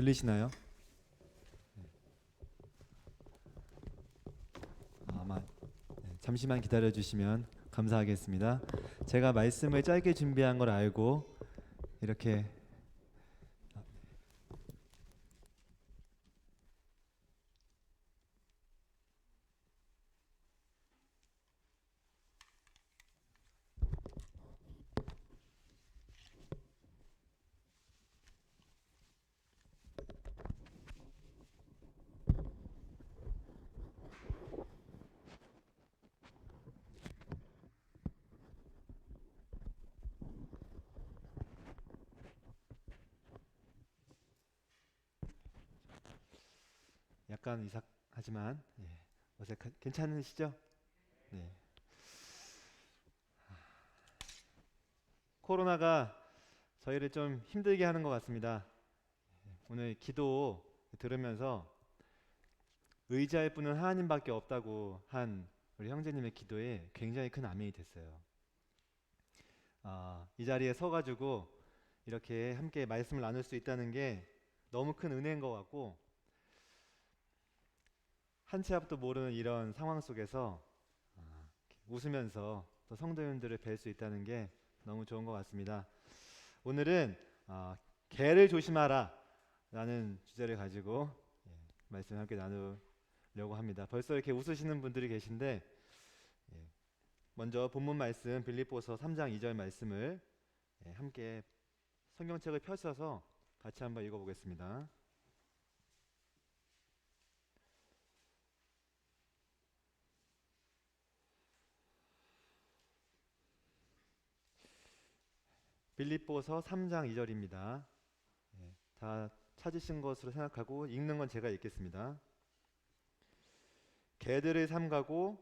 들리시나요? 아마 잠시만 기다려 주시면 감사하겠습니다. 제가 말씀을 짧게 준비한 걸 알고 이렇게 약간 이삭하지만 괜찮으시죠? 네. 코로나가 저희를 좀 힘들게 하는 것 같습니다. 오늘 기도 들으면서 의지할 분은 하나님밖에 없다고 한 우리 형제님의 기도에 굉장히 큰 아멘이 됐어요. 이 자리에 서가지고 이렇게 함께 말씀을 나눌 수 있다는 게 너무 큰 은혜인 것 같고, 한 치 앞도 모르는 이런 상황 속에서 웃으면서 또 성도님들을 뵐 수 있다는 게 너무 좋은 것 같습니다. 오늘은 개를 조심하라 라는 주제를 가지고 말씀을 함께 나누려고 합니다. 벌써 이렇게 웃으시는 분들이 계신데, 먼저 본문 말씀 빌립보서 3장 2절 말씀을 함께 성경책을 펴셔서 같이 한번 읽어보겠습니다. 빌립보서 3장 2절입니다. 다 찾으신 것으로 생각하고 읽는 건 제가 읽겠습니다. 개들을 삼가고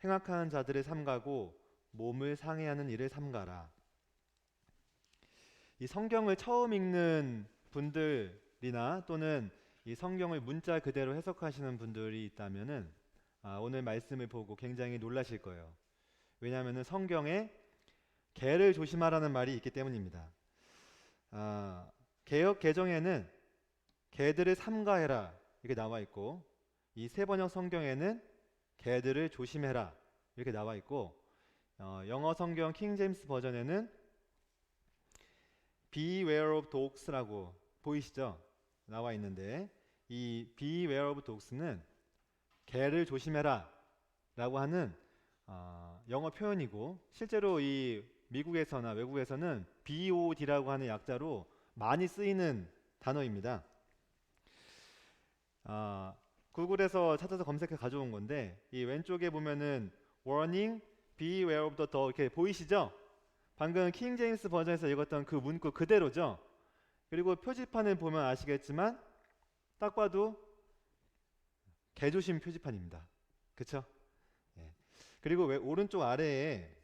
행악하는 자들을 삼가고 몸을 상해하는 일을 삼가라. 이 성경을 처음 읽는 분들이나 또는 이 성경을 문자 그대로 해석하시는 분들이 있다면은 오늘 말씀을 보고 굉장히 놀라실 거예요. 왜냐하면은 성경에 개를 조심하라는 말이 있기 때문입니다. 개역 개정에는 개들을 삼가해라 이렇게 나와 있고, 이 세번역 성경에는 개들을 조심해라 이렇게 나와 있고, 영어 성경 킹 제임스 버전에는 Beware of dogs라고 보이시죠? 나와 있는데, 이 Beware of dogs는 개를 조심해라 라고 하는 영어 표현이고, 실제로 이 미국에서나 외국에서는 BOD라고 하는 약자로 많이 쓰이는 단어입니다. 구글에서 찾아서 검색해 가져온 건데, 이 왼쪽에 보면은 warning, beware of the dog 이렇게 보이시죠? 방금 킹 제임스 버전에서 읽었던 그 문구 그대로죠. 그리고 표지판을 보면 아시겠지만 딱 봐도 개조심 표지판입니다. 그쵸? 예. 그리고 오른쪽 아래에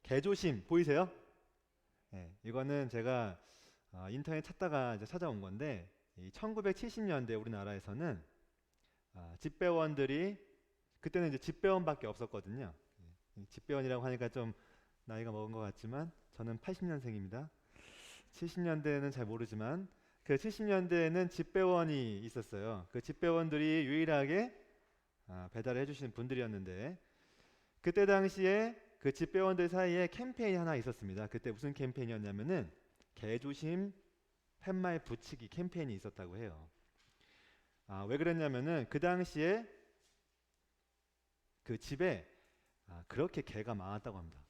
개조심 보이세요? 이거는 제가 인터넷 찾다가 이제 찾아온 건데, 1970년대 우리나라에서는 집배원들이, 그때는 이제 집배원밖에 없었거든요. 집배원이라고 하니까 좀 나이가 먹은 것 같지만 저는 80년생입니다. 70년대는 잘 모르지만 그 70년대에는 집배원이 있었어요. 그 집배원들이 유일하게 배달을 해주시는 분들이었는데, 그때 당시에 그 집배원들 사이에 캠페인이 하나 있었습니다. 그때 무슨 캠페인이었냐면은 개조심 팻말 붙이기 캠페인이 있었다고 해요. 왜 그랬냐면은 그 당시에 그 집에 그렇게 개가 많았다고 합니다.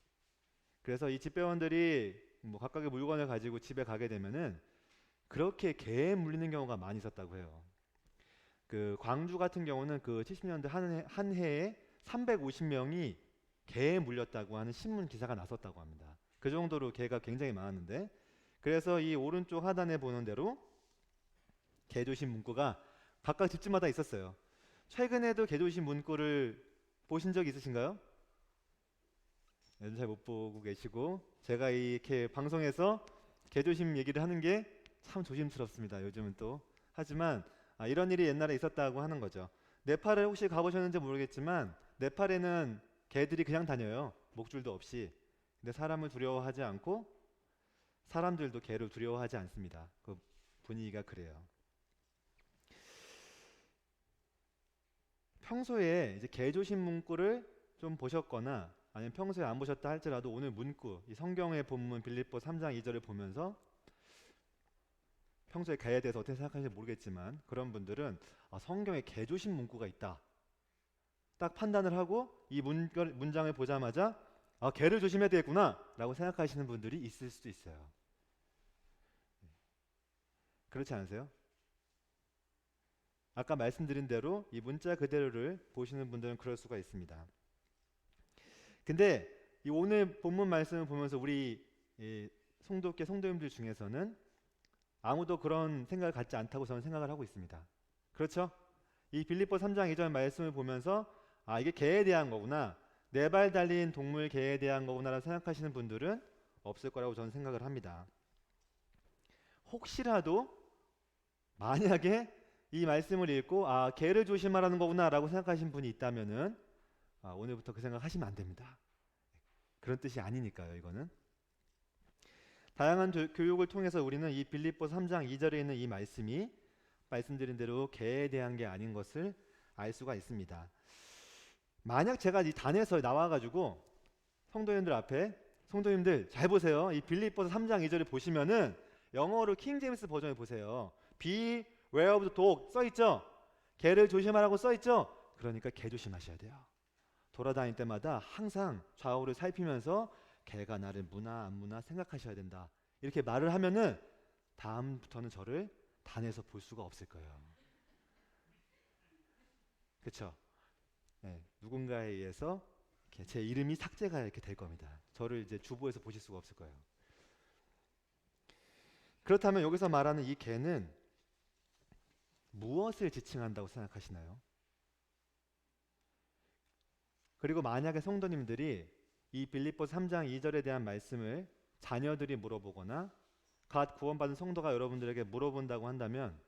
그래서 이 집배원들이 뭐 각각의 물건을 가지고 집에 가게 되면은 그렇게 개에 물리는 경우가 많이 있었다고 해요. 그 광주 같은 경우는 그 70년대 한 해에 350명이 개에 물렸다고 하는 신문 기사가 났었다고 합니다. 그 정도로 개가 굉장히 많았는데, 그래서 이 오른쪽 하단에 보는 대로 개조심 문구가 각각 집집마다 있었어요. 최근에도 개조심 문구를 보신 적 있으신가요? 잘 못 보고 계시고, 제가 이렇게 방송에서 개조심 얘기를 하는 게 참 조심스럽습니다. 요즘은 또. 하지만 이런 일이 옛날에 있었다고 하는 거죠. 네팔을 혹시 가보셨는지 모르겠지만 네팔에는 개들이 그냥 다녀요. 목줄도 없이. 근데 사람을 두려워하지 않고 사람들도 개를 두려워하지 않습니다. 분위기가 그래요. 평소에 이제 개조심 문구를 좀 보셨거나 아니면 평소에 안 보셨다 할지라도 오늘 문구, 이 성경의 본문 빌립보 3장 2절을 보면서 평소에 개에 대해서 어떻게 생각하시는지 모르겠지만 그런 분들은 성경에 개조심 문구가 있다. 딱 판단을 하고 이 문장을 보자마자 개를 조심해야 되겠구나 라고 생각하시는 분들이 있을 수도 있어요. 그렇지 않으세요? 아까 말씀드린 대로 이 문자 그대로를 보시는 분들은 그럴 수가 있습니다. 근데 이 오늘 본문 말씀을 보면서 우리 송도교 성도님들 중에서는 아무도 그런 생각을 갖지 않다고 저는 생각을 하고 있습니다. 그렇죠? 이 빌립보 3장 2절 말씀을 보면서 이게 개에 대한 거구나, 4발 달린 동물 개에 대한 거구나라고 생각하시는 분들은 없을 거라고 저는 생각을 합니다. 혹시라도 만약에 이 말씀을 읽고 개를 조심하라는 거구나 라고 생각하신 분이 있다면은 오늘부터 그 생각 하시면 안 됩니다. 그런 뜻이 아니니까요. 이거는 다양한 교육을 통해서 우리는 이 빌립보 3장 2절에 있는 이 말씀이 말씀드린 대로 개에 대한 게 아닌 것을 알 수가 있습니다. 만약 제가 이 단에서 나와가지고 성도님들 앞에, 성도님들 잘 보세요, 이 빌립보서 3장 2절을 보시면은 영어로 킹 제임스 버전을 보세요. Beware of the dog 써있죠? 개를 조심하라고 써있죠? 그러니까 개 조심하셔야 돼요. 돌아다닐 때마다 항상 좌우를 살피면서 개가 나를 무나 안 무나 생각하셔야 된다. 이렇게 말을 하면은 다음부터는 저를 단에서 볼 수가 없을 거예요. 그렇죠? 네, 누군가에 의해서 제 이름이 삭제가 이렇게 될 겁니다. 저를 이제 주보에서 보실 수가 없을 거예요. 그렇다면 여기서 말하는 이 개는 무엇을 지칭한다고 생각하시나요? 그리고 만약에 성도님들이 이 빌립보 3장 2절에 대한 말씀을 자녀들이 물어보거나 갓 구원받은 성도가 여러분들에게 물어본다고 한다면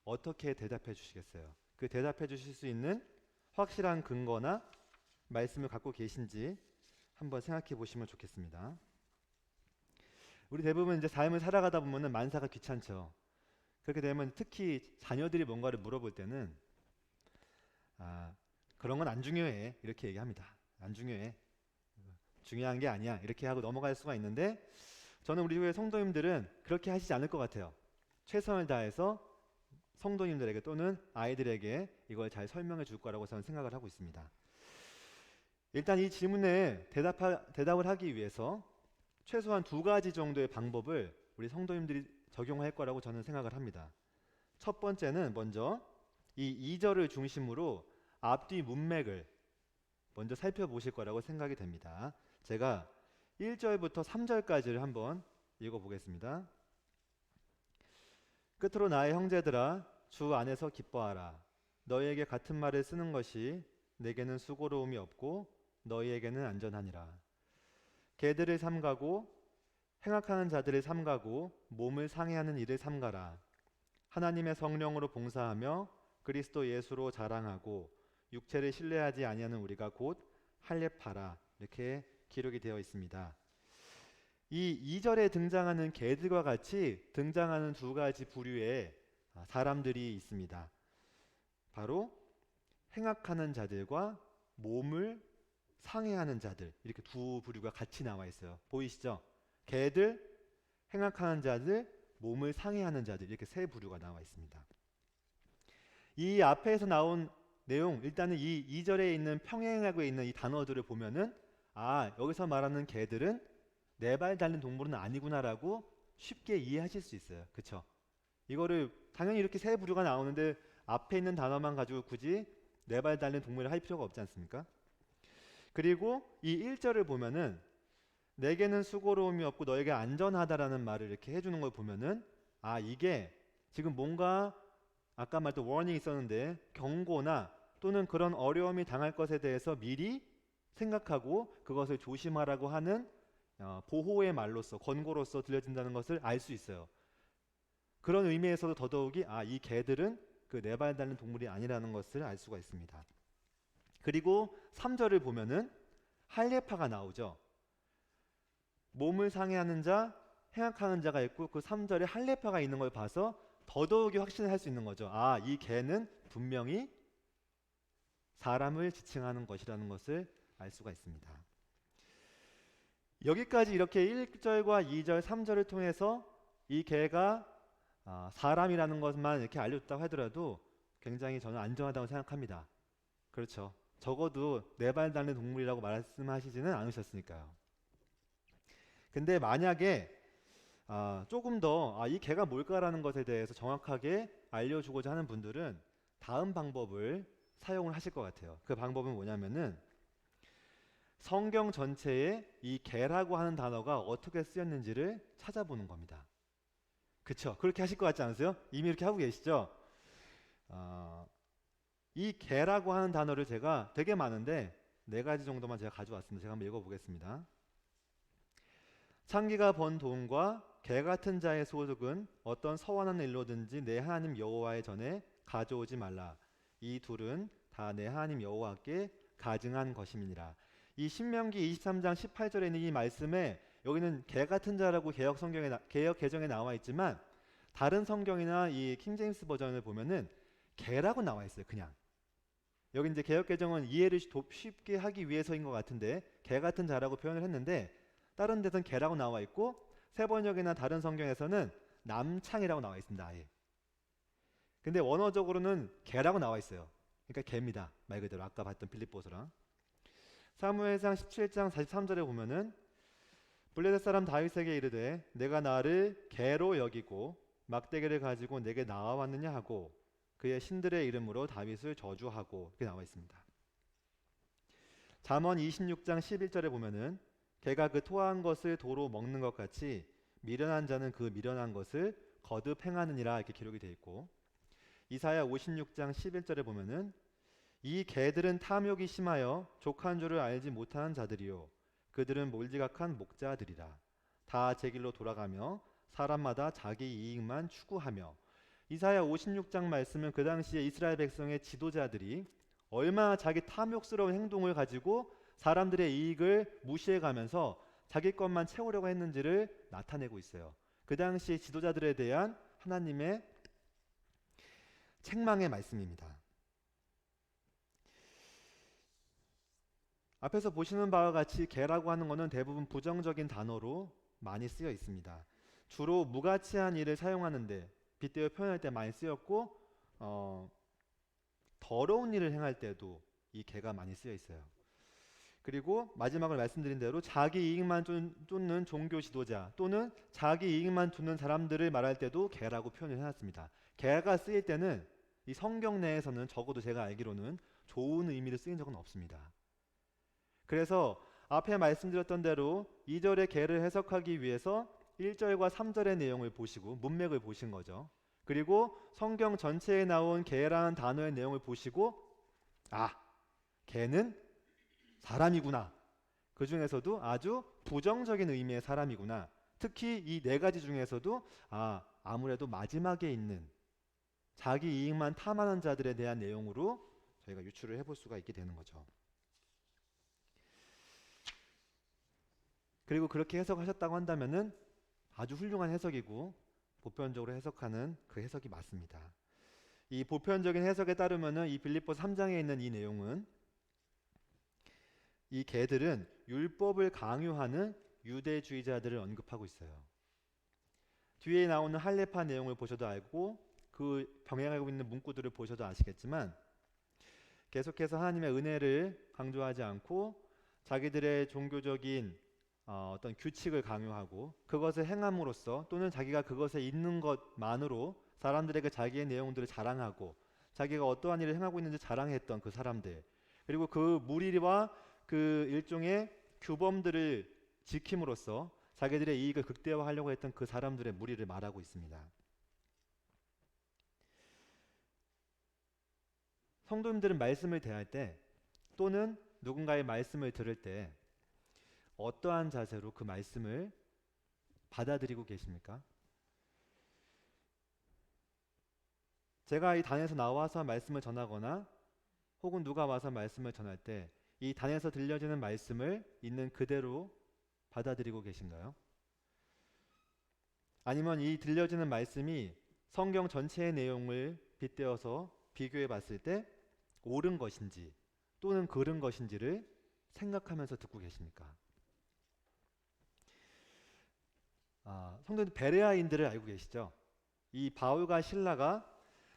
어떻게 대답해 주시겠어요? 그 대답해 주실 수 있는 확실한 근거나 말씀을 갖고 계신지 한번 생각해 보시면 좋겠습니다. 우리 대부분 이제 삶을 살아가다 보면은 만사가 귀찮죠. 그렇게 되면 특히 자녀들이 뭔가를 물어볼 때는 그런 건 안 중요해 이렇게 얘기합니다. 안 중요해, 중요한 게 아니야 이렇게 하고 넘어갈 수가 있는데 저는 우리 교회 성도님들은 그렇게 하시지 않을 것 같아요. 최선을 다해서 성도님들에게 또는 아이들에게 이걸 잘 설명해 줄 거라고 저는 생각을 하고 있습니다. 일단 이 질문에 대답을 하기 위해서 최소한 2가지 정도의 방법을 우리 성도님들이 적용할 거라고 저는 생각을 합니다. 첫 번째는 먼저 이 2절을 중심으로 앞뒤 문맥을 먼저 살펴보실 거라고 생각이 됩니다. 제가 1절부터 3절까지를 한번 읽어보겠습니다. 끝으로 나의 형제들아, 주 안에서 기뻐하라. 너희에게 같은 말을 쓰는 것이 내게는 수고로움이 없고 너희에게는 안전하니라. 개들을 삼가고 행악하는 자들을 삼가고 몸을 상해하는 일을 삼가라. 하나님의 성령으로 봉사하며 그리스도 예수로 자랑하고 육체를 신뢰하지 아니하는 우리가 곧 할례파라. 이렇게 기록이 되어 있습니다. 이 2절에 등장하는 개들과 같이 등장하는 2가지 부류의 사람들이 있습니다. 바로 행악하는 자들과 몸을 상해하는 자들, 이렇게 2 부류가 같이 나와 있어요. 보이시죠? 개들, 행악하는 자들, 몸을 상해하는 자들, 이렇게 3 부류가 나와 있습니다. 이 앞에서 나온 내용, 일단은 이 2절에 있는 평행하고 있는 이 단어들을 보면은 여기서 말하는 개들은 4발 달린 동물은 아니구나라고 쉽게 이해하실 수 있어요. 그쵸? 이거를 당연히 이렇게 3 부류가 나오는데 앞에 있는 단어만 가지고 굳이 4발 달린 동물을 할 필요가 없지 않습니까? 그리고 이 1절을 보면은 내게는 수고로움이 없고 너에게 안전하다라는 말을 이렇게 해주는 걸 보면은 이게 지금 뭔가 아까 말했던 워닝이 있었는데 경고나 또는 그런 어려움이 당할 것에 대해서 미리 생각하고 그것을 조심하라고 하는 보호의 말로서, 권고로서 들려진다는 것을 알 수 있어요. 그런 의미에서도 더더욱이 이 개들은 그 4발 달린 동물이 아니라는 것을 알 수가 있습니다. 그리고 3절을 보면은 할례파가 나오죠. 몸을 상해하는 자, 행악하는 자가 있고 그 3절에 할례파가 있는 걸 봐서 더더욱이 확신을 할 수 있는 거죠. 아, 이 개는 분명히 사람을 지칭하는 것이라는 것을 알 수가 있습니다. 여기까지 이렇게 1절과 2절, 3절을 통해서 이 개가 사람이라는 것만 이렇게 알려줬다고 하더라도 굉장히 저는 안전하다고 생각합니다. 그렇죠. 적어도 네 발 달린 동물이라고 말씀하시지는 않으셨으니까요. 근데 만약에 조금 더 이 개가 뭘까라는 것에 대해서 정확하게 알려주고자 하는 분들은 다음 방법을 사용을 하실 것 같아요. 그 방법은 뭐냐면은 성경 전체에 이 개라고 하는 단어가 어떻게 쓰였는지를 찾아보는 겁니다. 그쵸? 그렇게 하실 것 같지 않으세요? 이미 이렇게 하고 계시죠? 이 개라고 하는 단어를 제가 되게 많은데 4가지 정도만 제가 가져왔습니다. 제가 한번 읽어보겠습니다. 창기가 번 돈과 개 같은 자의 소득은 어떤 서원한 일로든지 내 하나님 여호와의 전에 가져오지 말라. 이 둘은 다 내 하나님 여호와께 가증한 것임이니라. 이 신명기 23장 18절에 있는 이 말씀에 여기는 개 같은 자라고 개역 개정에 나와 있지만 다른 성경이나 이 킹제임스 버전을 보면은 개라고 나와 있어요. 그냥. 여기 이제 개역 개정은 이해를 쉽게 하기 위해서인 것 같은데 개 같은 자라고 표현을 했는데 다른 데서는 개라고 나와 있고 새 번역이나 다른 성경에서는 남창이라고 나와 있습니다. 아예. 근데 원어적으로는 개라고 나와 있어요. 그러니까 개입니다. 말 그대로 아까 봤던 빌립보서랑. 사무엘상 17장 43절에 보면은 블레셋 사람 다윗에게 이르되 내가 나를 개로 여기고 막대기를 가지고 내게 나와왔느냐 하고 그의 신들의 이름으로 다윗을 저주하고 이렇게 나와 있습니다. 잠언 26장 11절에 보면은 개가 그 토한 것을 도로 먹는 것 같이 미련한 자는 그 미련한 것을 거듭 행하느니라 이렇게 기록이 되어 있고 이사야 56장 11절에 보면은 이 개들은 탐욕이 심하여 족한 줄을 알지 못하는 자들이요 그들은 몰지각한 목자들이라 다 제 길로 돌아가며 사람마다 자기 이익만 추구하며 이사야 56장 말씀은 그 당시에 이스라엘 백성의 지도자들이 얼마나 자기 탐욕스러운 행동을 가지고 사람들의 이익을 무시해가면서 자기 것만 채우려고 했는지를 나타내고 있어요. 그 당시 지도자들에 대한 하나님의 책망의 말씀입니다. 앞에서 보시는 바와 같이 개라고 하는 것은 대부분 부정적인 단어로 많이 쓰여 있습니다. 주로 무가치한 일을 사용하는데 빗대어 표현할 때 많이 쓰였고 더러운 일을 행할 때도 이 개가 많이 쓰여 있어요. 그리고 마지막으로 말씀드린 대로 자기 이익만 쫓는 종교 지도자 또는 자기 이익만 쫓는 사람들을 말할 때도 개라고 표현을 해놨습니다. 개가 쓰일 때는 이 성경 내에서는 적어도 제가 알기로는 좋은 의미를 쓰인 적은 없습니다. 그래서 앞에 말씀드렸던 대로 2절의 개를 해석하기 위해서 1절과 3절의 내용을 보시고 문맥을 보신 거죠. 그리고 성경 전체에 나온 개라는 단어의 내용을 보시고 개는 사람이구나. 그 중에서도 아주 부정적인 의미의 사람이구나. 특히 이 4가지 중에서도 아무래도 마지막에 있는 자기 이익만 탐하는 자들에 대한 내용으로 저희가 유추를 해볼 수가 있게 되는 거죠. 그리고 그렇게 해석하셨다고 한다면은 아주 훌륭한 해석이고 보편적으로 해석하는 그 해석이 맞습니다. 이 보편적인 해석에 따르면은 이 빌립보서 3장에 있는 이 내용은 이 개들은 율법을 강요하는 유대주의자들을 언급하고 있어요. 뒤에 나오는 할례파 내용을 보셔도 알고 그 병행하고 있는 문구들을 보셔도 아시겠지만 계속해서 하나님의 은혜를 강조하지 않고 자기들의 종교적인 어떤 규칙을 강요하고 그것을 행함으로써 또는 자기가 그것에 있는 것만으로 사람들에게 자기의 내용들을 자랑하고 자기가 어떠한 일을 행하고 있는지 자랑했던 그 사람들 그리고 그 무리와 그 일종의 규범들을 지킴으로써 자기들의 이익을 극대화하려고 했던 그 사람들의 무리를 말하고 있습니다. 성도님들은 말씀을 대할 때 또는 누군가의 말씀을 들을 때 어떠한 자세로 그 말씀을 받아들이고 계십니까? 제가 이 단에서 나와서 말씀을 전하거나 혹은 누가 와서 말씀을 전할 때 이 단에서 들려지는 말씀을 있는 그대로 받아들이고 계신가요? 아니면 이 들려지는 말씀이 성경 전체의 내용을 빗대어서 비교해 봤을 때 옳은 것인지 또는 그른 것인지를 생각하면서 듣고 계십니까? 성도들 베레아인들을 알고 계시죠? 이 바울과 실라가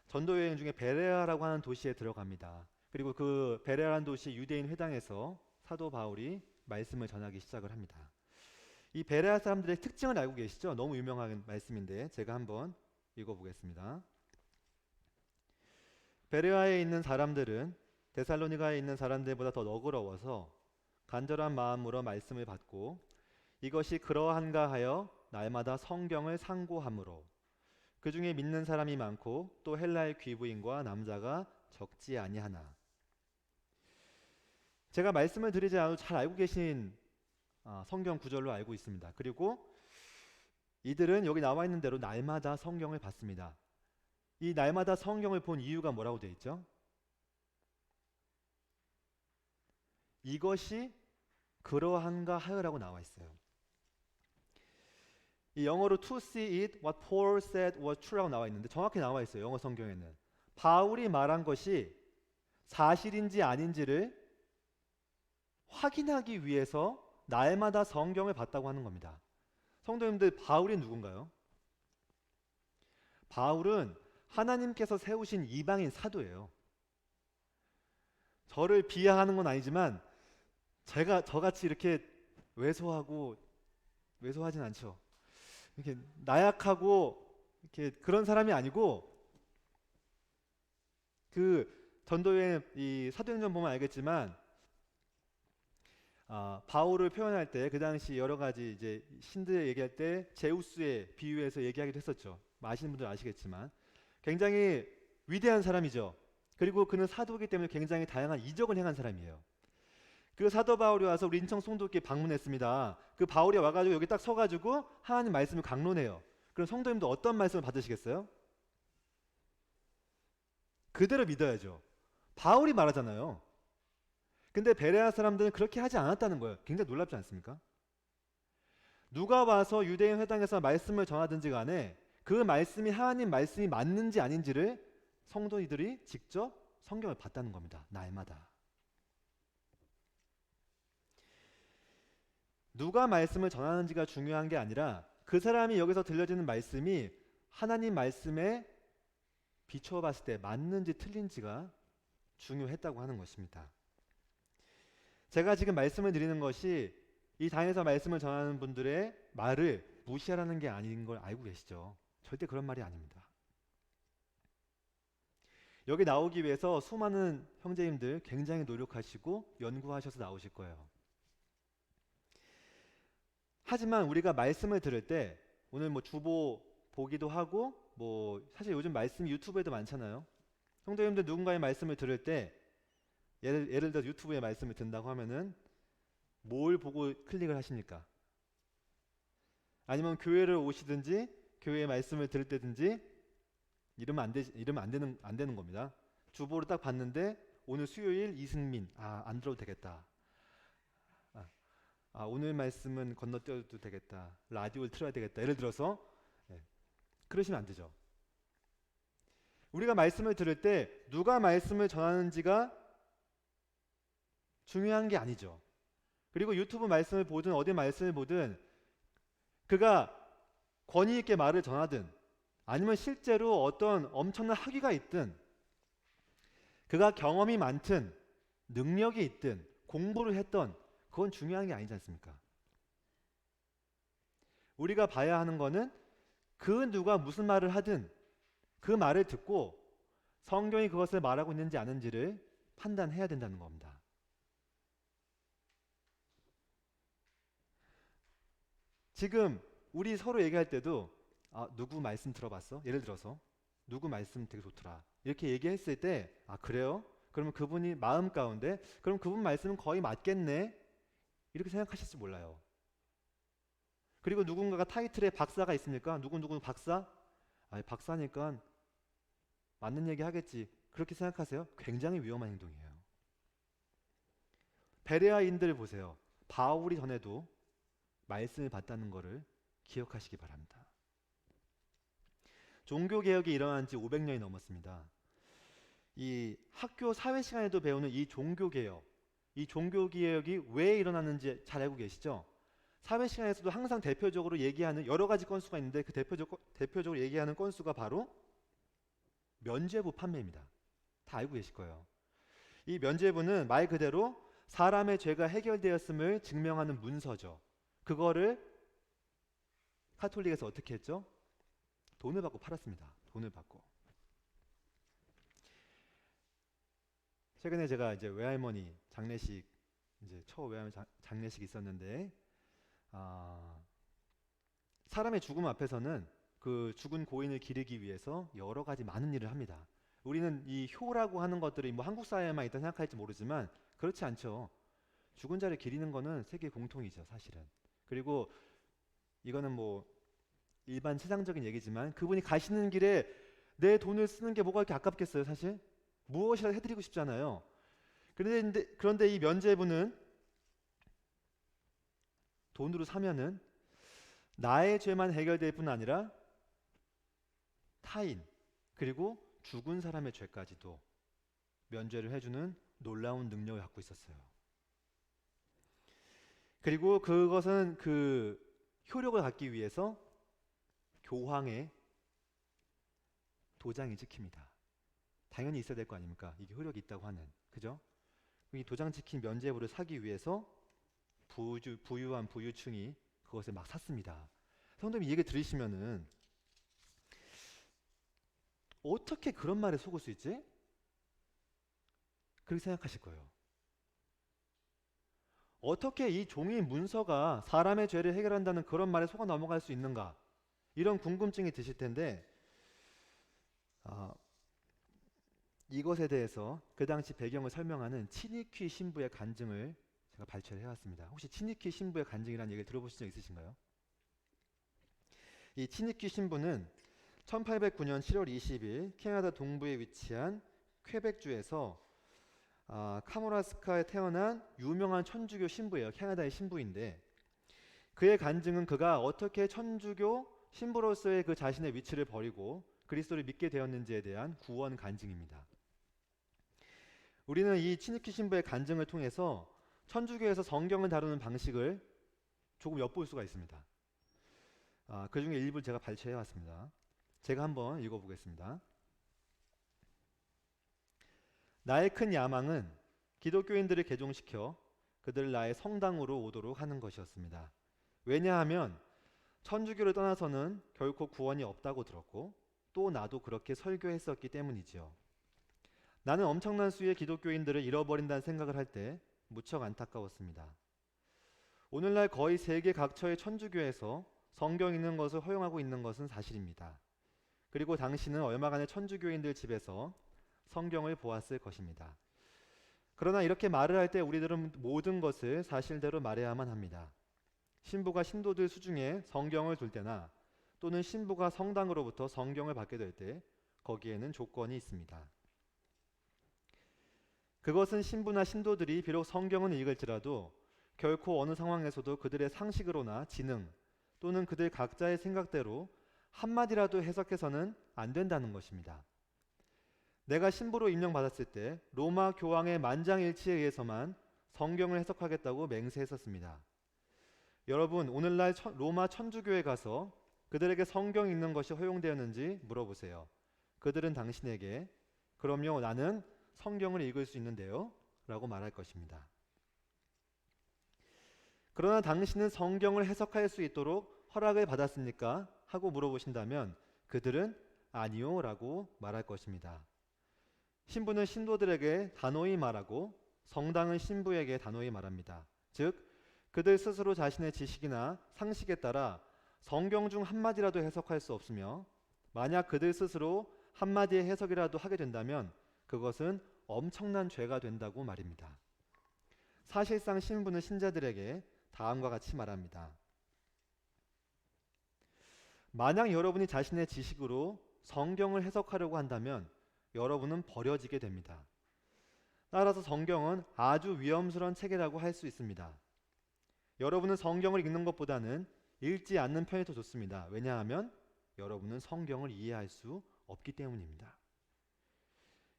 전도 여행 중에 베레아라고 하는 도시에 들어갑니다. 그리고 그 베레아라는 도시 유대인 회당에서 사도 바울이 말씀을 전하기 시작을 합니다. 이 베레아 사람들의 특징을 알고 계시죠? 너무 유명한 말씀인데 제가 한번 읽어보겠습니다. 베레아에 있는 사람들은 데살로니가에 있는 사람들보다 더 너그러워서 간절한 마음으로 말씀을 받고 이것이 그러한가 하여 날마다 성경을 상고함으로 그 중에 믿는 사람이 많고 또 헬라의 귀부인과 남자가 적지 아니하나. 제가 말씀을 드리지 않아도 잘 알고 계신 성경 구절로 알고 있습니다. 그리고 이들은 여기 나와 있는 대로 날마다 성경을 받습니다. 이 날마다 성경을 본 이유가 뭐라고 되어 있죠? 이것이 그러한가 하여라고 나와 있어요. 이 영어로 to see it what Paul said was true라고 나와 있는데 정확히 나와 있어요. 영어 성경에는 바울이 말한 것이 사실인지 아닌지를 확인하기 위해서 날마다 성경을 봤다고 하는 겁니다. 성도님들, 바울이 누군가요? 바울은 하나님께서 세우신 이방인 사도예요. 저를 비하하는 건 아니지만 제가 저같이 이렇게 왜소하진 않죠. 이렇게 나약하고 이렇게 그런 사람이 아니고 그 전도의 이 사도행전 보면 알겠지만 바울을 표현할 때 그 당시 여러 가지 이제 신들 얘기할 때 제우스의 비유해서 얘기하기도 했었죠. 아시는 분들 아시겠지만 굉장히 위대한 사람이죠. 그리고 그는 사도이기 때문에 굉장히 다양한 이적을 행한 사람이에요. 그 사도 바울이 와서 우리 인천 송도교회 방문했습니다. 그 바울이 와가지고 여기 딱 서가지고 하나님 말씀을 강론해요. 그럼 성도님도 어떤 말씀을 받으시겠어요? 그대로 믿어야죠. 바울이 말하잖아요. 근데 베레아 사람들은 그렇게 하지 않았다는 거예요. 굉장히 놀랍지 않습니까? 누가 와서 유대인 회당에서 말씀을 전하든지 간에 그 말씀이 하나님 말씀이 맞는지 아닌지를 성도들이 직접 성경을 봤다는 겁니다. 날마다. 누가 말씀을 전하는지가 중요한 게 아니라 그 사람이 여기서 들려지는 말씀이 하나님 말씀에 비추어 봤을 때 맞는지 틀린지가 중요했다고 하는 것입니다. 제가 지금 말씀을 드리는 것이 이 당에서 말씀을 전하는 분들의 말을 무시하라는 게 아닌 걸 알고 계시죠? 절대 그런 말이 아닙니다. 여기 나오기 위해서 수많은 형제님들 굉장히 노력하시고 연구하셔서 나오실 거예요. 하지만 우리가 말씀을 들을 때 오늘 뭐 주보 보기도 하고 뭐 사실 요즘 말씀이 유튜브에도 많잖아요. 성도님들 누군가의 말씀을 들을 때 예를 들어 유튜브에 말씀을 듣는다고 하면은 뭘 보고 클릭을 하십니까? 아니면 교회를 오시든지 교회의 말씀을 들을 때든지 이러면 안 되는 겁니다. 주보를 딱 봤는데 오늘 수요일 이승민 안 들어도 되겠다. 오늘 말씀은 건너뛰어도 되겠다. 라디오를 틀어야 되겠다. 예를 들어서 그러시면 안 되죠. 우리가 말씀을 들을 때 누가 말씀을 전하는지가 중요한 게 아니죠. 그리고 유튜브 말씀을 보든 어디 말씀을 보든 그가 권위 있게 말을 전하든 아니면 실제로 어떤 엄청난 학위가 있든 그가 경험이 많든 능력이 있든 공부를 했던 그건 중요한 게 아니지 않습니까? 우리가 봐야 하는 거는 그 누가 무슨 말을 하든 그 말을 듣고 성경이 그것을 말하고 있는지 아닌지를 판단해야 된다는 겁니다. 지금 우리 서로 얘기할 때도 누구 말씀 들어봤어? 예를 들어서 누구 말씀 되게 좋더라 이렇게 얘기했을 때 그래요? 그러면 그분이 마음 가운데 그럼 그분 말씀은 거의 맞겠네 이렇게 생각하실지 몰라요. 그리고 누군가가 타이틀에 박사가 있습니까? 누구 박사? 박사니까 맞는 얘기 하겠지 그렇게 생각하세요? 굉장히 위험한 행동이에요. 베레아인들 보세요. 바울이 전에도 말씀을 받다는 것을 기억하시기 바랍니다. 종교개혁이 일어난 지 500년이 넘었습니다. 이 학교 사회 시간에도 배우는 이 종교개혁, 이 종교개혁이 왜 일어났는지 잘 알고 계시죠? 사회 시간에서도 항상 대표적으로 얘기하는 여러 가지 건수가 있는데 그 대표적으로 얘기하는 건수가 바로 면죄부 판매입니다. 다 알고 계실 거예요. 이 면죄부는 말 그대로 사람의 죄가 해결되었음을 증명하는 문서죠. 그거를 카톨릭에서 어떻게 했죠? 돈을 받고 팔았습니다. 돈을 받고. 최근에 제가 이제 외할머니 장례식, 이제 외할머니 장례식이 있었는데, 사람의 죽음 앞에서는 그 죽은 고인을 기리기 위해서 여러 가지 많은 일을 합니다. 우리는 이 효라고 하는 것들이 뭐 한국 사회에만 있다 생각할지 모르지만 그렇지 않죠. 죽은 자를 기리는 거는 세계 공통이죠, 사실은. 그리고 이거는 뭐 일반 세상적인 얘기지만 그분이 가시는 길에 내 돈을 쓰는 게 뭐가 이렇게 아깝겠어요, 사실? 무엇이라도 해드리고 싶잖아요. 그런데 이 면죄부는 돈으로 사면은 나의 죄만 해결될 뿐 아니라 타인 그리고 죽은 사람의 죄까지도 면죄를 해주는 놀라운 능력을 갖고 있었어요. 그리고 그것은 그 효력을 갖기 위해서 교황의 도장이 찍힙니다. 당연히 있어야 될 거 아닙니까? 이게 효력이 있다고 하는, 그죠? 이 도장 찍힌 면죄부를 사기 위해서 부유한 부유층이 그것을 막 샀습니다. 성도님 이 얘기 들으시면은 어떻게 그런 말에 속을 수 있지? 그렇게 생각하실 거예요. 어떻게 이 종이 문서가 사람의 죄를 해결한다는 그런 말에 속아 넘어갈 수 있는가? 이런 궁금증이 드실 텐데 이것에 대해서 그 당시 배경을 설명하는 치니퀴 신부의 간증을 제가 발췌를 해왔습니다. 혹시 치니퀴 신부의 간증이라는 얘기를 들어보신 적 있으신가요? 이 치니퀴 신부는 1809년 7월 20일 캐나다 동부에 위치한 퀘벡주에서 카모라스카에 태어난 유명한 천주교 신부예요. 캐나다의 신부인데 그의 간증은 그가 어떻게 천주교 신부로서의 그 자신의 위치를 버리고 그리스도를 믿게 되었는지에 대한 구원 간증입니다. 우리는 이 치니퀴 신부의 간증을 통해서 천주교에서 성경을 다루는 방식을 조금 엿볼 수가 있습니다. 그 중에 일부를 제가 발췌해 왔습니다. 제가 한번 읽어보겠습니다. 나의 큰 야망은 기독교인들을 개종시켜 그들을 나의 성당으로 오도록 하는 것이었습니다. 왜냐하면 천주교를 떠나서는 결코 구원이 없다고 들었고 또 나도 그렇게 설교했었기 때문이지요. 나는 엄청난 수의 기독교인들을 잃어버린다는 생각을 할 때 무척 안타까웠습니다. 오늘날 거의 세계 각처의 천주교에서 성경 읽는 것을 허용하고 있는 것은 사실입니다. 그리고 당신은 얼마간의 천주교인들 집에서 성경을 보았을 것입니다. 그러나 이렇게 말을 할 때 우리들은 모든 것을 사실대로 말해야만 합니다. 신부가 신도들 수중에 성경을 둘 때나 또는 신부가 성당으로부터 성경을 받게 될 때 거기에는 조건이 있습니다. 그것은 신부나 신도들이 비록 성경은 읽을지라도 결코 어느 상황에서도 그들의 상식으로나 지능 또는 그들 각자의 생각대로 한마디라도 해석해서는 안 된다는 것입니다. 내가 신부로 임명받았을 때 로마 교황의 만장일치에 의해서만 성경을 해석하겠다고 맹세했었습니다. 여러분, 오늘날 로마 천주교에 가서 그들에게 성경 읽는 것이 허용되었는지 물어보세요. 그들은 당신에게 그럼요, 나는 성경을 읽을 수 있는데요 라고 말할 것입니다. 그러나 당신은 성경을 해석할 수 있도록 허락을 받았습니까? 하고 물어보신다면 그들은 아니요 라고 말할 것입니다. 신부는 신도들에게 단호히 말하고 성당은 신부에게 단호히 말합니다. 즉 그들 스스로 자신의 지식이나 상식에 따라 성경 중 한마디라도 해석할 수 없으며 만약 그들 스스로 한마디의 해석이라도 하게 된다면 그것은 엄청난 죄가 된다고 말입니다. 사실상 신부는 신자들에게 다음과 같이 말합니다. 만약 여러분이 자신의 지식으로 성경을 해석하려고 한다면 여러분은 버려지게 됩니다. 따라서 성경은 아주 위험스러운 책이라고 할 수 있습니다. 여러분은 성경을 읽는 것보다는 읽지 않는 편이 더 좋습니다. 왜냐하면 여러분은 성경을 이해할 수 없기 때문입니다.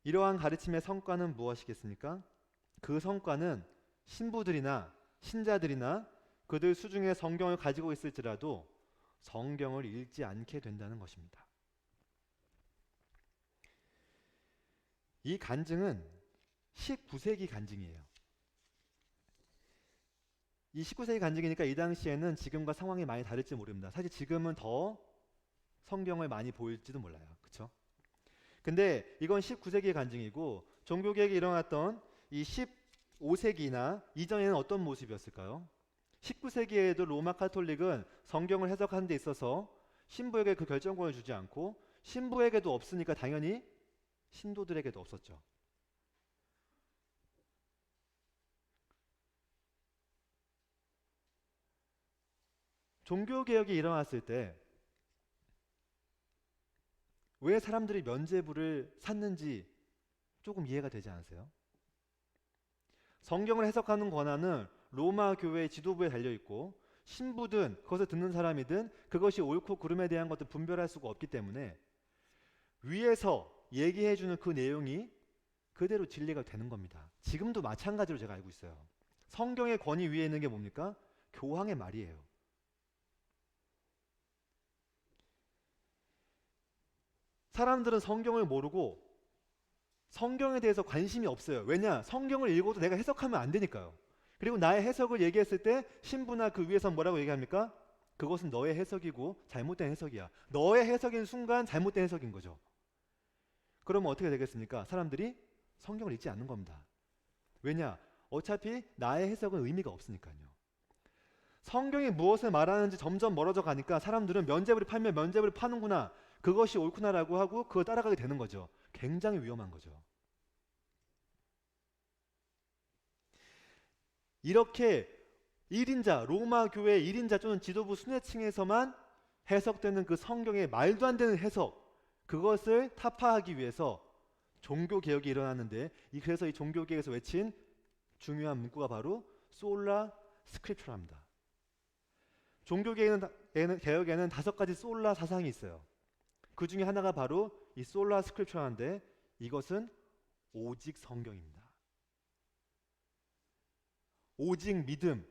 이러한 가르침의 성과는 무엇이겠습니까? 그 성과는 신부들이나 신자들이나 그들 수중에 성경을 가지고 있을지라도 성경을 읽지 않게 된다는 것입니다. 이 간증은 19세기 간증이에요. 이 19세기 간증이니까 이 당시에는 지금과 상황이 많이 다를지 모릅니다. 사실 지금은 더 성경을 많이 보일지도 몰라요. 그렇죠? 근데 이건 19세기의 간증이고 종교개혁이 일어났던 이 15세기나 이전에는 어떤 모습이었을까요? 19세기에도 로마 카톨릭은 성경을 해석하는 데 있어서 신부에게 그 결정권을 주지 않고 신부에게도 없으니까 당연히 신도들에게도 없었죠. 종교개혁이 일어났을 때 왜 사람들이 면죄부를 샀는지 조금 이해가 되지 않으세요? 성경을 해석하는 권한은 로마 교회의 지도부에 달려있고 신부든 그것을 듣는 사람이든 그것이 옳고 그름에 대한 것을 분별할 수가 없기 때문에 위에서 얘기해주는 그 내용이 그대로 진리가 되는 겁니다. 지금도 마찬가지로 제가 알고 있어요. 성경의 권위 위에 있는 게 뭡니까? 교황의 말이에요. 사람들은 성경을 모르고 성경에 대해서 관심이 없어요. 왜냐? 성경을 읽어도 내가 해석하면 안 되니까요. 그리고 나의 해석을 얘기했을 때 신부나 그 위에서 뭐라고 얘기합니까? 그것은 너의 해석이고 잘못된 해석이야. 너의 해석인 순간 잘못된 해석인 거죠. 그러면 어떻게 되겠습니까? 사람들이 성경을 읽지 않는 겁니다. 왜냐? 어차피 나의 해석은 의미가 없으니까요. 성경이 무엇을 말하는지 점점 멀어져 가니까 사람들은 면죄부를 팔면 면죄부를 파는구나, 그것이 옳구나라고 하고 그걸 따라가게 되는 거죠. 굉장히 위험한 거죠. 이렇게 1인자, 로마 교회 1인자 또는 지도부 순회층에서만 해석되는 그 성경의 말도 안 되는 해석, 그것을 타파하기 위해서 종교개혁이 일어났는데, 그래서 이 종교개혁에서 외친 중요한 문구가 바로 솔라 스크립처랍니다. 종교개혁에는 5가지 솔라 사상이 있어요. 그 중에 하나가 바로 이 솔라 스크립처라는데, 이것은 오직 성경입니다. 오직 믿음,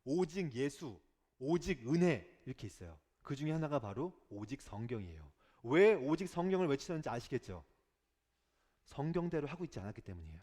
오직 예수, 오직 은혜, 이렇게 있어요. 그 중에 하나가 바로 오직 성경이에요. 왜 오직 성경을 외치는지 아시겠죠? 성경대로 하고 있지 않았기 때문이에요.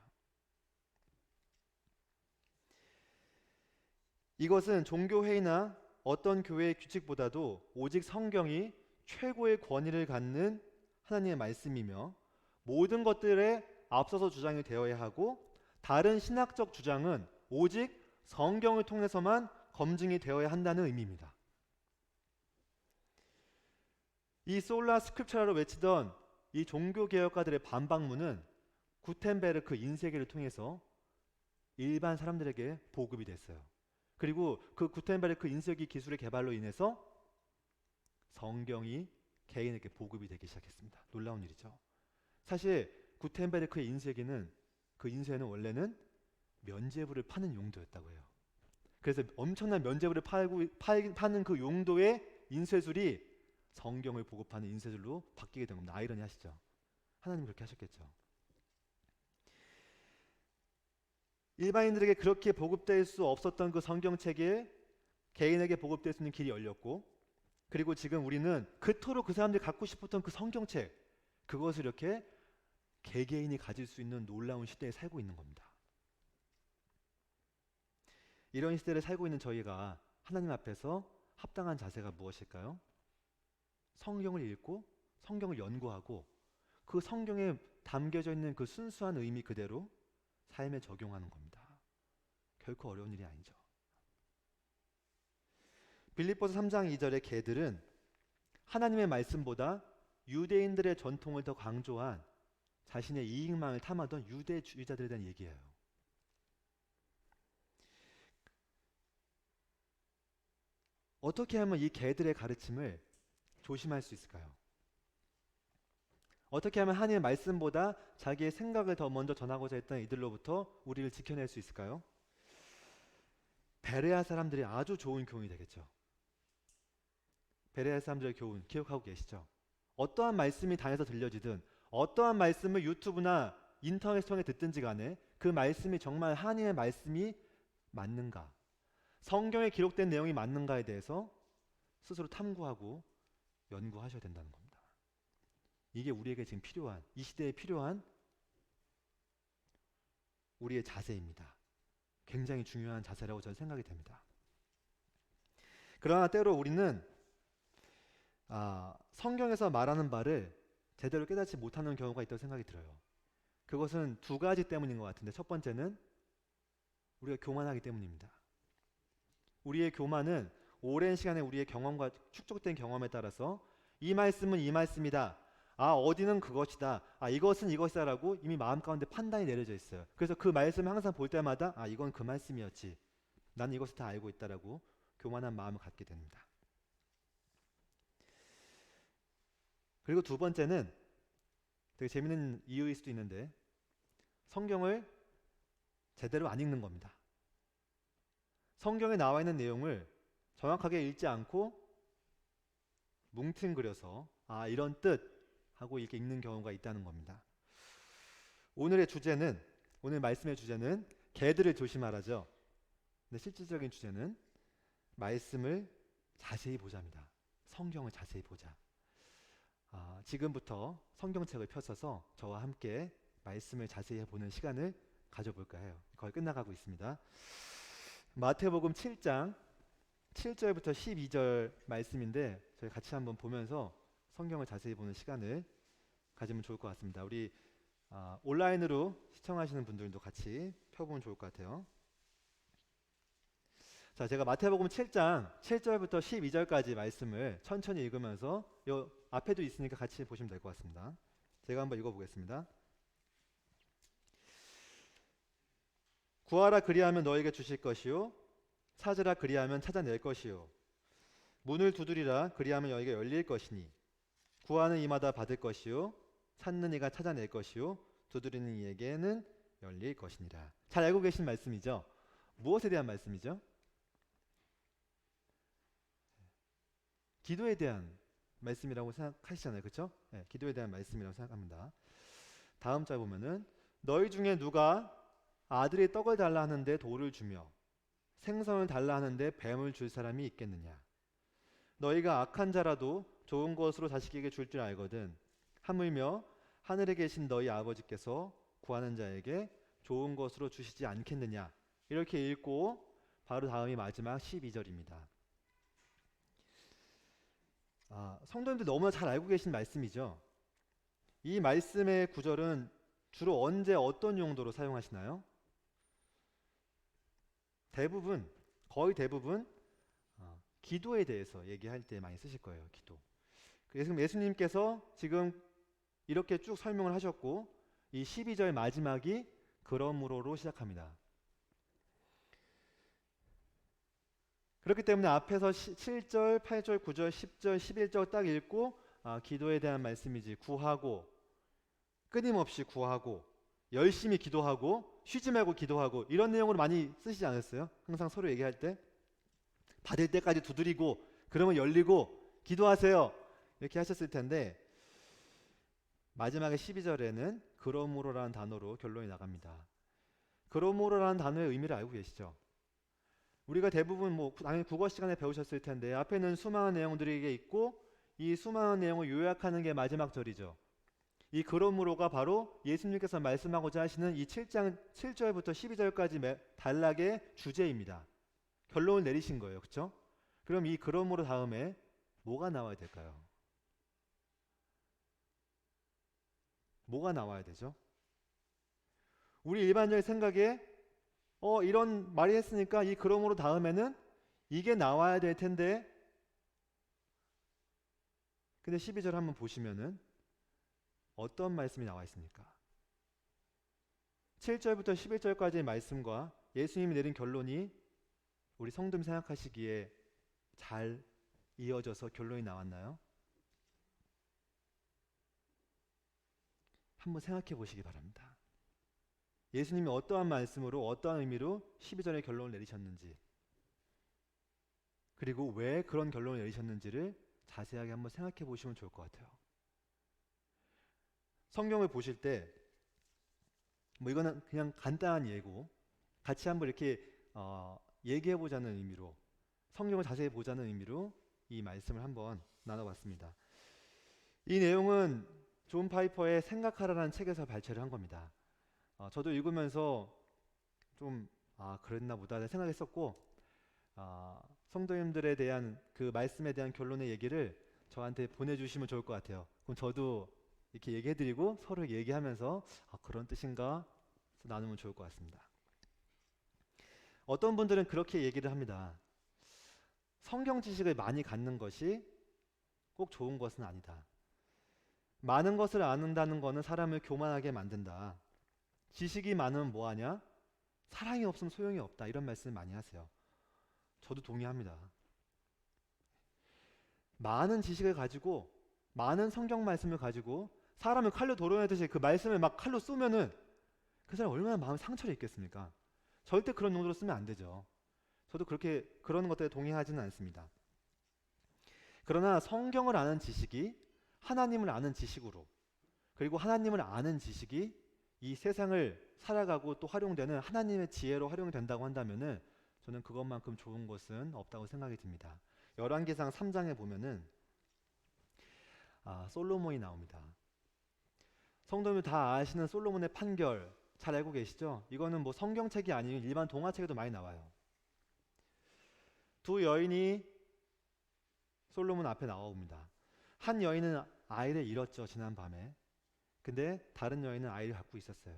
이것은 종교회의나 어떤 교회의 규칙보다도 오직 성경이 최고의 권위를 갖는 하나님의 말씀이며, 모든 것들에 앞서서 주장이 되어야 하고 다른 신학적 주장은 오직 성경을 통해서만 검증이 되어야 한다는 의미입니다. 이 솔라 스크립처라로 외치던 이 종교개혁가들의 반박문은 구텐베르크 인쇄기를 통해서 일반 사람들에게 보급이 됐어요. 그리고 그 구텐베르크 인쇄기 기술의 개발로 인해서 성경이 개인에게 보급이 되기 시작했습니다. 놀라운 일이죠. 사실 구텐베르크의 인쇄기는, 그 인쇄는 원래는 면죄부를 파는 용도였다고 해요. 그래서 엄청난 면죄부를 파는 그 용도의 인쇄술이 성경을 보급하는 인쇄술로 바뀌게 된 겁니다. 아이러니 하시죠? 하나님 그렇게 하셨겠죠. 일반인들에게 그렇게 보급될 수 없었던 그 성경책이 개인에게 보급될 수 있는 길이 열렸고, 그리고 지금 우리는 그토록 그 사람들이 갖고 싶었던 그 성경책, 그것을 이렇게 개개인이 가질 수 있는 놀라운 시대에 살고 있는 겁니다. 이런 시대를 살고 있는 저희가 하나님 앞에서 합당한 자세가 무엇일까요? 성경을 읽고 성경을 연구하고 그 성경에 담겨져 있는 그 순수한 의미 그대로 삶에 적용하는 겁니다. 결코 어려운 일이 아니죠. 빌립보서 3장 2절의 개들은 하나님의 말씀보다 유대인들의 전통을 더 강조한 자신의 이익만을 탐하던 유대주의자들에 대한 얘기예요. 어떻게 하면 이 개들의 가르침을 조심할 수 있을까요? 어떻게 하면 하나님의 말씀보다 자기의 생각을 더 먼저 전하고자 했던 이들로부터 우리를 지켜낼 수 있을까요? 베레아 사람들이 아주 좋은 교훈이 되겠죠. 베레아 사람들의 교훈 기억하고 계시죠? 어떠한 말씀이 단에서 들려지든 어떠한 말씀을 유튜브나 인터넷 통해 듣든지 간에 그 말씀이 정말 하나님의 말씀이 맞는가, 성경에 기록된 내용이 맞는가에 대해서 스스로 탐구하고 연구하셔야 된다는 겁니다. 이게 우리에게 지금 필요한, 이 시대에 필요한 우리의 자세입니다. 굉장히 중요한 자세라고 저는 생각이 됩니다. 그러나 때로 우리는 성경에서 말하는 바를 제대로 깨닫지 못하는 경우가 있다고 생각이 들어요. 그것은 두 가지 때문인 것 같은데, 첫 번째는 우리가 교만하기 때문입니다. 우리의 교만은 오랜 시간에 우리의 경험과 축적된 경험에 따라서 이 말씀은 이 말씀이다, 어디는 그것이다, 이것은 이것이다 라고 이미 마음 가운데 판단이 내려져 있어요. 그래서 그 말씀을 항상 볼 때마다 이건 그 말씀이었지, 나는 이것을 다 알고 있다라고 교만한 마음을 갖게 됩니다. 그리고 두 번째는 되게 재밌는 이유일 수도 있는데, 성경을 제대로 안 읽는 겁니다. 성경에 나와 있는 내용을 정확하게 읽지 않고 뭉뚱그려서 이런 뜻 하고 이렇게 읽는 경우가 있다는 겁니다. 오늘 말씀의 주제는 개들을 조심하라죠. 근데 실질적인 주제는 말씀을 자세히 보자입니다. 성경을 자세히 보자. 지금부터 성경책을 펴서서 저와 함께 말씀을 자세히 보는 시간을 가져볼까 해요. 거의 끝나가고 있습니다. 마태복음 7장 7절부터 12절 말씀인데, 저희 같이 한번 보면서 성경을 자세히 보는 시간을 가지면 좋을 것 같습니다. 우리 온라인으로 시청하시는 분들도 같이 펴보면 좋을 것 같아요. 자, 제가 마태복음 7장 7절부터 12절까지 말씀을 천천히 읽으면서 요 앞에도 있으니까 같이 보시면 될 것 같습니다. 제가 한번 읽어보겠습니다. 구하라 그리하면 너에게 주실 것이요, 찾으라 그리하면 찾아낼 것이요, 문을 두드리라 그리하면 너에게 열릴 것이니, 구하는 이마다 받을 것이요, 찾는 이가 찾아낼 것이요, 두드리는 이에게는 열릴 것이니라. 잘 알고 계신 말씀이죠? 무엇에 대한 말씀이죠? 기도에 대한 말씀이라고 생각하시잖아요. 그렇죠? 네, 기도에 대한 말씀이라고 생각합니다. 다음 절 보면은, 너희 중에 누가 아들이 떡을 달라 하는데 돌을 주며 생선을 달라 하는데 뱀을 줄 사람이 있겠느냐? 너희가 악한 자라도 좋은 것으로 자식에게 줄 줄 알거든 하물며 하늘에 계신 너희 아버지께서 구하는 자에게 좋은 것으로 주시지 않겠느냐? 이렇게 읽고 바로 다음이 마지막 12절입니다. 성도님들 너무나 잘 알고 계신 말씀이죠. 이 말씀의 구절은 주로 언제 어떤 용도로 사용하시나요? 거의 대부분 기도에 대해서 얘기할 때 많이 쓰실 거예요. 기도. 그래서 예수님께서 지금 이렇게 쭉 설명을 하셨고, 이 12절 마지막이 그러므로로 시작합니다. 그렇기 때문에 앞에서 7절, 8절, 9절, 10절, 11절 딱 읽고 기도에 대한 말씀이지, 구하고, 끊임없이 구하고, 열심히 기도하고, 쉬지 말고 기도하고, 이런 내용으로 많이 쓰시지 않았어요? 항상 서로 얘기할 때 받을 때까지 두드리고 그러면 열리고 기도하세요, 이렇게 하셨을 텐데, 마지막에 12절에는 그러므로라는 단어로 결론이 나갑니다. 그러므로라는 단어의 의미를 알고 계시죠? 우리가 대부분 당연히 국어 시간에 배우셨을 텐데, 앞에는 수많은 내용들이 있고 이 수많은 내용을 요약하는 게 마지막 절이죠. 이 그러므로가 바로 예수님께서 말씀하고자 하시는 이 7장 7절부터 12절까지 단락의 주제입니다. 결론을 내리신 거예요. 그렇죠? 그럼 이 그러므로 다음에 뭐가 나와야 될까요? 뭐가 나와야 되죠? 우리 일반적인 생각에 이런 말이 했으니까 이 그러므로 다음에는 이게 나와야 될 텐데, 근데 12절 한번 보시면은 어떤 말씀이 나와 있습니까? 7절부터 11절까지의 말씀과 예수님이 내린 결론이 우리 성도님 생각하시기에 잘 이어져서 결론이 나왔나요? 한번 생각해 보시기 바랍니다. 예수님이 어떠한 말씀으로 어떠한 의미로 12절의 결론을 내리셨는지, 그리고 왜 그런 결론을 내리셨는지를 자세하게 한번 생각해 보시면 좋을 것 같아요. 성경을 보실 때 뭐 이거는 그냥 간단한 예고 같이 한번 이렇게 얘기해 보자는 의미로 성경을 자세히 보자는 의미로 이 말씀을 한번 나눠봤습니다. 이 내용은 존 파이퍼의 생각하라는 책에서 발췌를 한 겁니다. 저도 읽으면서 좀 그랬나 보다 생각했었고 성도님들에 대한 그 말씀에 대한 결론의 얘기를 저한테 보내주시면 좋을 것 같아요. 그럼 저도 이렇게 얘기해드리고 서로 얘기하면서 그런 뜻인가 나누면 좋을 것 같습니다. 어떤 분들은 그렇게 얘기를 합니다. 성경 지식을 많이 갖는 것이 꼭 좋은 것은 아니다. 많은 것을 아는다는 것은 사람을 교만하게 만든다. 지식이 많으면 뭐하냐? 사랑이 없으면 소용이 없다. 이런 말씀을 많이 하세요. 저도 동의합니다. 많은 지식을 가지고 많은 성경 말씀을 가지고 사람을 칼로 도려내듯이 그 말씀을 막 칼로 쏘면은 그 사람 얼마나 마음에 상처를 입겠습니까? 절대 그런 용도로 쓰면 안 되죠. 저도 그렇게 그런 것들에 동의하지는 않습니다. 그러나 성경을 아는 지식이 하나님을 아는 지식으로 그리고 하나님을 아는 지식이 이 세상을 살아가고 또 활용되는 하나님의 지혜로 활용된다고 한다면은 저는 그것만큼 좋은 것은 없다고 생각이 듭니다. 열왕기상 3장에 보면은 솔로몬이 나옵니다. 성도님들 다 아시는 솔로몬의 판결 잘 알고 계시죠? 이거는 뭐 성경책이 아니면 일반 동화책에도 많이 나와요. 두 여인이 솔로몬 앞에 나옵니다. 한 여인은 아이를 잃었죠, 지난 밤에. 근데 다른 여인은 아이를 갖고 있었어요.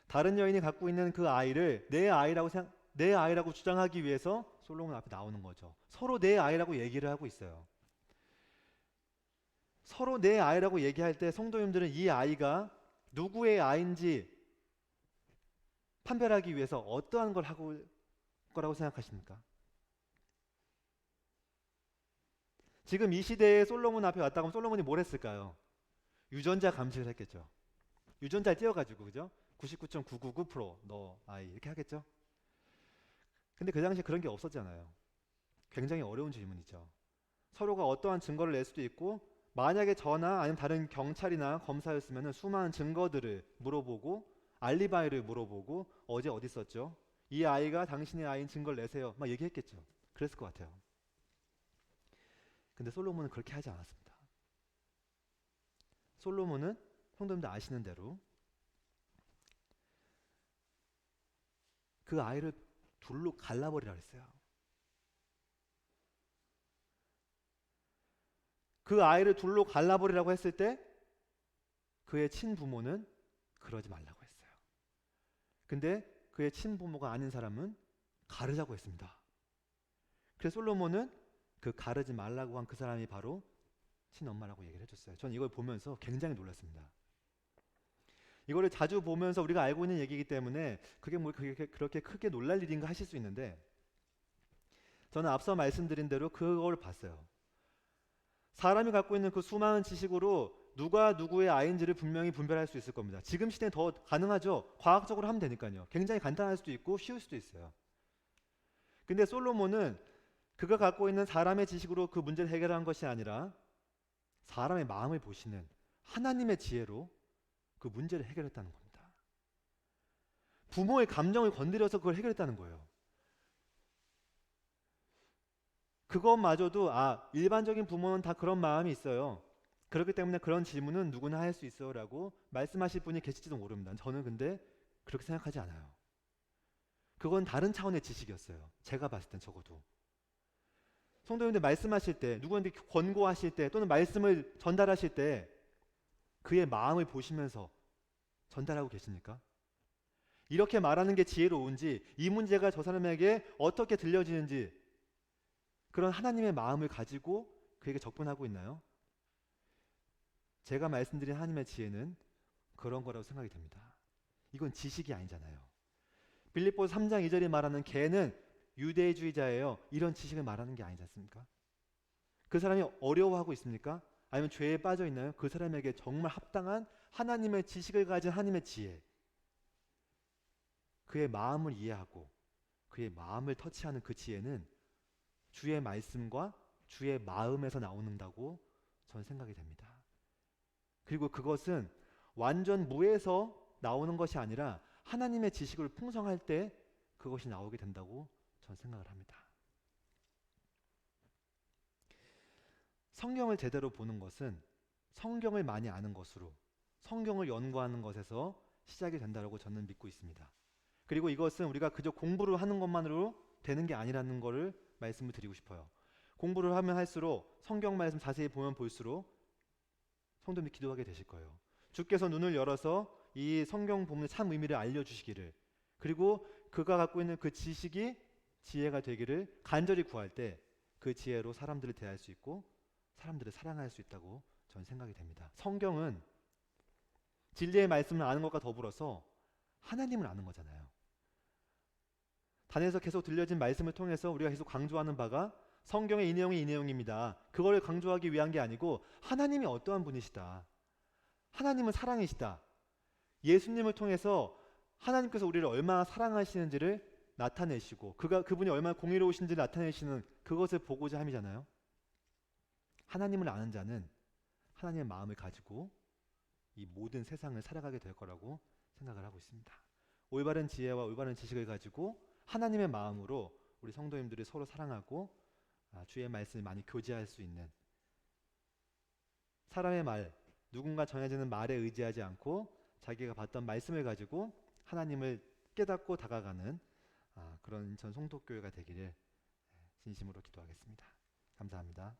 다른 여인이 갖고 있는 그 아이를 내 아이라고 주장하기 위해서 솔로몬 앞에 나오는 거죠. 서로 내 아이라고 얘기를 하고 있어요. 서로 내 아이라고 얘기할 때 성도님들은 이 아이가 누구의 아이인지 판별하기 위해서 어떠한 걸 하고 거라고 생각하십니까? 지금 이 시대에 솔로몬 앞에 왔다고 하면 솔로몬이 뭘 했을까요? 유전자 감식을 했겠죠. 유전자를 띄워가지고, 그죠? 99.999% 너 아이 이렇게 하겠죠. 근데 그 당시에 그런 게 없었잖아요. 굉장히 어려운 질문이죠. 서로가 어떠한 증거를 낼 수도 있고, 만약에 저나 아니면 다른 경찰이나 검사였으면 수많은 증거들을 물어보고 알리바이를 물어보고 어제 어디 있었죠? 이 아이가 당신의 아이인 증거를 내세요. 막 얘기했겠죠. 그랬을 것 같아요. 근데 솔로몬은 그렇게 하지 않았습니다. 솔로몬은 성도님들 아시는 대로 그 아이를 둘로 갈라버리라 그랬어요. 그 아이를 둘로 갈라버리라고 했을 때 그의 친부모는 그러지 말라고 했어요. 근데 그의 친부모가 아닌 사람은 가르자고 했습니다. 그래서 솔로몬은 그 가르지 말라고 한 그 사람이 바로 친엄마라고 얘기를 해줬어요. 전 이걸 보면서 굉장히 놀랐습니다. 이거를 자주 보면서 우리가 알고 있는 얘기이기 때문에 그게 뭐 그렇게 크게 놀랄 일인가 하실 수 있는데 저는 앞서 말씀드린 대로 그걸 봤어요. 사람이 갖고 있는 그 수많은 지식으로 누가 누구의 아이인지를 분명히 분별할 수 있을 겁니다. 지금 시대는 더 가능하죠. 과학적으로 하면 되니까요. 굉장히 간단할 수도 있고 쉬울 수도 있어요. 근데 솔로몬은 그가 갖고 있는 사람의 지식으로 그 문제를 해결한 것이 아니라 사람의 마음을 보시는 하나님의 지혜로 그 문제를 해결했다는 겁니다. 부모의 감정을 건드려서 그걸 해결했다는 거예요. 그것마저도 일반적인 부모는 다 그런 마음이 있어요. 그렇기 때문에 그런 질문은 누구나 할 수 있어요 라고 말씀하실 분이 계실지도 모릅니다. 저는 근데 그렇게 생각하지 않아요. 그건 다른 차원의 지식이었어요. 제가 봤을 땐 적어도. 성도님들 말씀하실 때 누구한테 권고하실 때 또는 말씀을 전달하실 때 그의 마음을 보시면서 전달하고 계십니까? 이렇게 말하는 게 지혜로운지 이 문제가 저 사람에게 어떻게 들려지는지 그런 하나님의 마음을 가지고 그에게 접근하고 있나요? 제가 말씀드린 하나님의 지혜는 그런 거라고 생각이 됩니다. 이건 지식이 아니잖아요. 빌립보서 3장 2절이 말하는 걔는 유대주의자예요. 이런 지식을 말하는 게 아니지 않습니까? 그 사람이 어려워하고 있습니까? 아니면 죄에 빠져 있나요? 그 사람에게 정말 합당한 하나님의 지식을 가진 하나님의 지혜, 그의 마음을 이해하고 그의 마음을 터치하는 그 지혜는 주의 말씀과 주의 마음에서 나오는다고 저는 생각이 됩니다. 그리고 그것은 완전 무에서 나오는 것이 아니라 하나님의 지식을 풍성할 때 그것이 나오게 된다고 저는 생각을 합니다. 성경을 제대로 보는 것은 성경을 많이 아는 것으로, 성경을 연구하는 것에서 시작이 된다고 저는 믿고 있습니다. 그리고 이것은 우리가 그저 공부를 하는 것만으로 되는 게 아니라는 것을 말씀을 드리고 싶어요. 공부를 하면 할수록 성경 말씀 자세히 보면 볼수록 성도님이 기도하게 되실 거예요. 주께서 눈을 열어서 이 성경 본문의 참 의미를 알려주시기를, 그리고 그가 갖고 있는 그 지식이 지혜가 되기를 간절히 구할 때 그 지혜로 사람들을 대할 수 있고 사람들을 사랑할 수 있다고 저는 생각이 됩니다. 성경은 진리의 말씀을 아는 것과 더불어서 하나님을 아는 거잖아요. 단에서 계속 들려진 말씀을 통해서 우리가 계속 강조하는 바가 성경의 이 내용이 이 내용입니다. 그걸 강조하기 위한 게 아니고 하나님이 어떠한 분이시다, 하나님은 사랑이시다, 예수님을 통해서 하나님께서 우리를 얼마나 사랑하시는지를 나타내시고 그분이 얼마나 공의로우신지 나타내시는 그것을 보고자 함이잖아요. 하나님을 아는 자는 하나님의 마음을 가지고 이 모든 세상을 살아가게 될 거라고 생각을 하고 있습니다. 올바른 지혜와 올바른 지식을 가지고 하나님의 마음으로 우리 성도님들이 서로 사랑하고 주의 말씀을 많이 교제할 수 있는, 사람의 말, 누군가 전해지는 말에 의지하지 않고 자기가 봤던 말씀을 가지고 하나님을 깨닫고 다가가는 그런 전 성도교회가 되기를 진심으로 기도하겠습니다. 감사합니다.